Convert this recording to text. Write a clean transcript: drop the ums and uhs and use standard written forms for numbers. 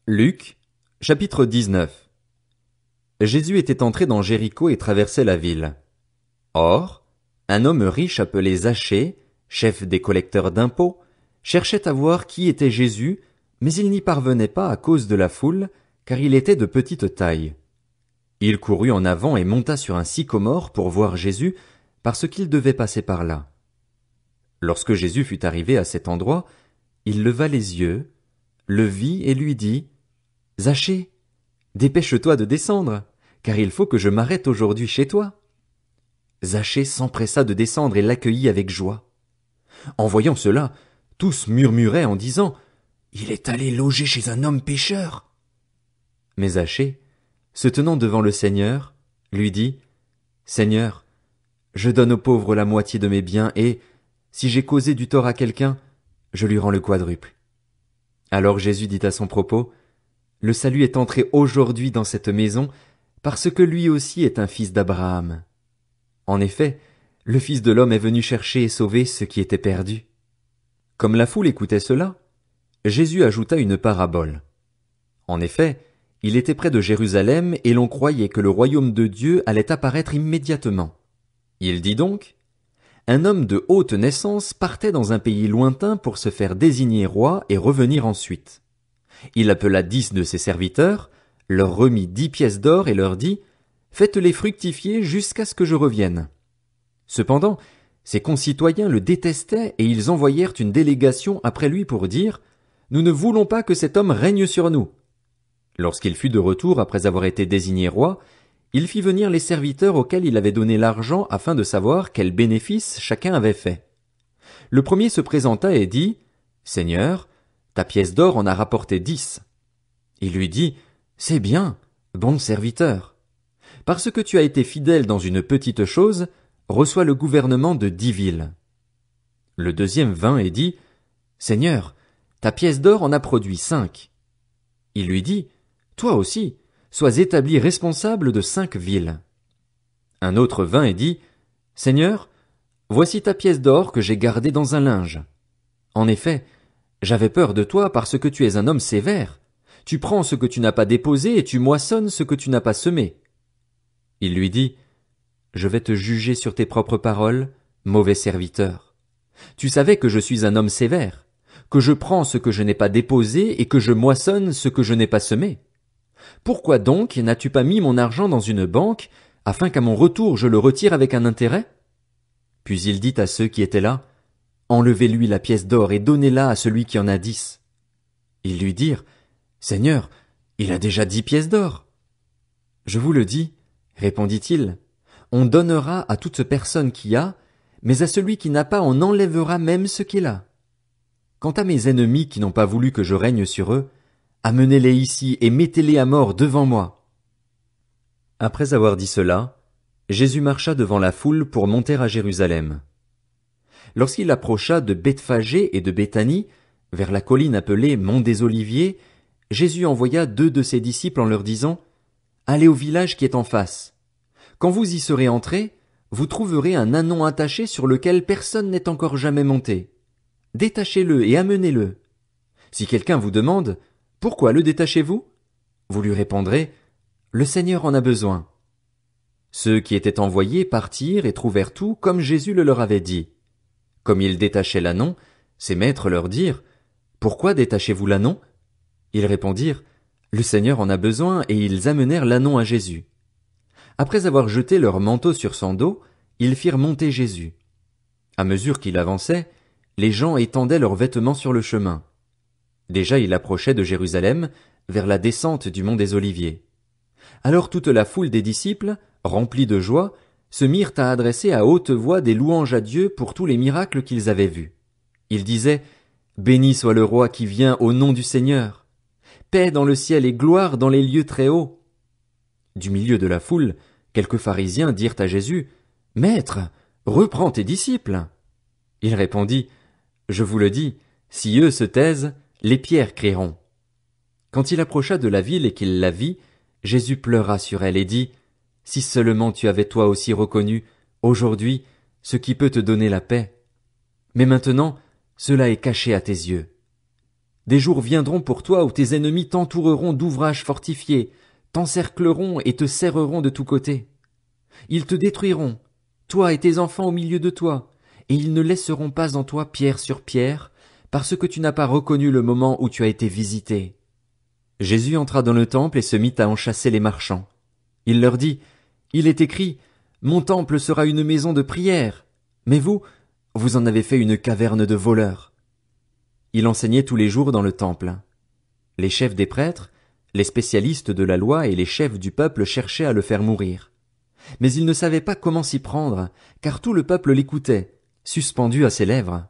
Luc, chapitre 19. Jésus était entré dans Jéricho et traversait la ville. Or, un homme riche appelé Zachée, chef des collecteurs d'impôts, cherchait à voir qui était Jésus, mais il n'y parvenait pas à cause de la foule, car il était de petite taille. Il courut en avant et monta sur un sycomore pour voir Jésus, parce qu'il devait passer par là. Lorsque Jésus fut arrivé à cet endroit, il leva les yeux, le vit et lui dit: Zachée, dépêche-toi de descendre, car il faut que je m'arrête aujourd'hui chez toi. Zachée s'empressa de descendre et l'accueillit avec joie. En voyant cela, tous murmuraient en disant: Il est allé loger chez un homme pécheur. Mais Zachée, se tenant devant le Seigneur, lui dit: Seigneur, je donne aux pauvres la moitié de mes biens et, si j'ai causé du tort à quelqu'un, je lui rends le quadruple. Alors Jésus dit à son propos: Le salut est entré aujourd'hui dans cette maison, parce que lui aussi est un fils d'Abraham. En effet, le Fils de l'homme est venu chercher et sauver ce qui était perdu. Comme la foule écoutait cela, Jésus ajouta une parabole. En effet, il était près de Jérusalem et l'on croyait que le royaume de Dieu allait apparaître immédiatement. Il dit donc: Un homme de haute naissance partait dans un pays lointain pour se faire désigner roi et revenir ensuite. Il appela 10 de ses serviteurs, leur remit 10 pièces d'or et leur dit: Faites-les fructifier jusqu'à ce que je revienne. Cependant, ses concitoyens le détestaient et ils envoyèrent une délégation après lui pour dire: Nous ne voulons pas que cet homme règne sur nous. Lorsqu'il fut de retour après avoir été désigné roi, il fit venir les serviteurs auxquels il avait donné l'argent afin de savoir quel bénéfice chacun avait fait. Le premier se présenta et dit: Seigneur, ta pièce d'or en a rapporté 10. Il lui dit: C'est bien, bon serviteur. Parce que tu as été fidèle dans une petite chose, reçois le gouvernement de 10 villes. Le deuxième vint et dit: Seigneur, ta pièce d'or en a produit 5. Il lui dit: Toi aussi, sois établi responsable de 5 villes. Un autre vint et dit: Seigneur, voici ta pièce d'or que j'ai gardée dans un linge. En effet, j'avais peur de toi parce que tu es un homme sévère. Tu prends ce que tu n'as pas déposé et tu moissonnes ce que tu n'as pas semé. Il lui dit: Je vais te juger sur tes propres paroles, mauvais serviteur. Tu savais que je suis un homme sévère, que je prends ce que je n'ai pas déposé et que je moissonne ce que je n'ai pas semé. Pourquoi donc n'as-tu pas mis mon argent dans une banque, afin qu'à mon retour je le retire avec un intérêt? Puis il dit à ceux qui étaient là: Enlevez-lui la pièce d'or et donnez-la à celui qui en a 10. Ils lui dirent: Seigneur, il a déjà 10 pièces d'or. Je vous le dis, répondit-il, on donnera à toute personne qui a, mais à celui qui n'a pas on enlèvera même ce qu'il a. Quant à mes ennemis qui n'ont pas voulu que je règne sur eux, amenez-les ici et mettez-les à mort devant moi. Après avoir dit cela, Jésus marcha devant la foule pour monter à Jérusalem. Lorsqu'il approcha de Bethphagée et de Béthanie, vers la colline appelée Mont des Oliviers, Jésus envoya 2 de ses disciples en leur disant: Allez au village qui est en face. Quand vous y serez entrés, vous trouverez un ânon attaché sur lequel personne n'est encore jamais monté. Détachez-le et amenez-le. Si quelqu'un vous demande: Pourquoi le détachez-vous? Vous lui répondrez: Le Seigneur en a besoin. Ceux qui étaient envoyés partirent et trouvèrent tout comme Jésus le leur avait dit. Comme ils détachaient l'ânon, ses maîtres leur dirent: Pourquoi détachez-vous l'ânon? Ils répondirent: Le Seigneur en a besoin, et ils amenèrent l'ânon à Jésus. Après avoir jeté leur manteau sur son dos, ils firent monter Jésus. À mesure qu'il avançait, les gens étendaient leurs vêtements sur le chemin. Déjà il approchait de Jérusalem, vers la descente du mont des Oliviers. Alors toute la foule des disciples, remplis de joie, se mirent à adresser à haute voix des louanges à Dieu pour tous les miracles qu'ils avaient vus. Ils disaient: Béni soit le roi qui vient au nom du Seigneur. Paix dans le ciel et gloire dans les lieux très hauts. Du milieu de la foule, quelques pharisiens dirent à Jésus: Maître, reprends tes disciples. Il répondit: Je vous le dis, si eux se taisent, les pierres crieront. Quand il approcha de la ville et qu'il la vit, Jésus pleura sur elle et dit: Si seulement tu avais toi aussi reconnu, aujourd'hui, ce qui peut te donner la paix. Mais maintenant, cela est caché à tes yeux. Des jours viendront pour toi où tes ennemis t'entoureront d'ouvrages fortifiés, t'encercleront et te serreront de tous côtés. Ils te détruiront, toi et tes enfants au milieu de toi, et ils ne laisseront pas en toi pierre sur pierre, parce que tu n'as pas reconnu le moment où tu as été visité. Jésus entra dans le temple et se mit à en chasser les marchands. Il leur dit, il est écrit, mon temple sera une maison de prière, mais vous, vous en avez fait une caverne de voleurs. Il enseignait tous les jours dans le temple. Les chefs des prêtres, les spécialistes de la loi et les chefs du peuple cherchaient à le faire mourir. Mais ils ne savaient pas comment s'y prendre, car tout le peuple l'écoutait, suspendu à ses lèvres.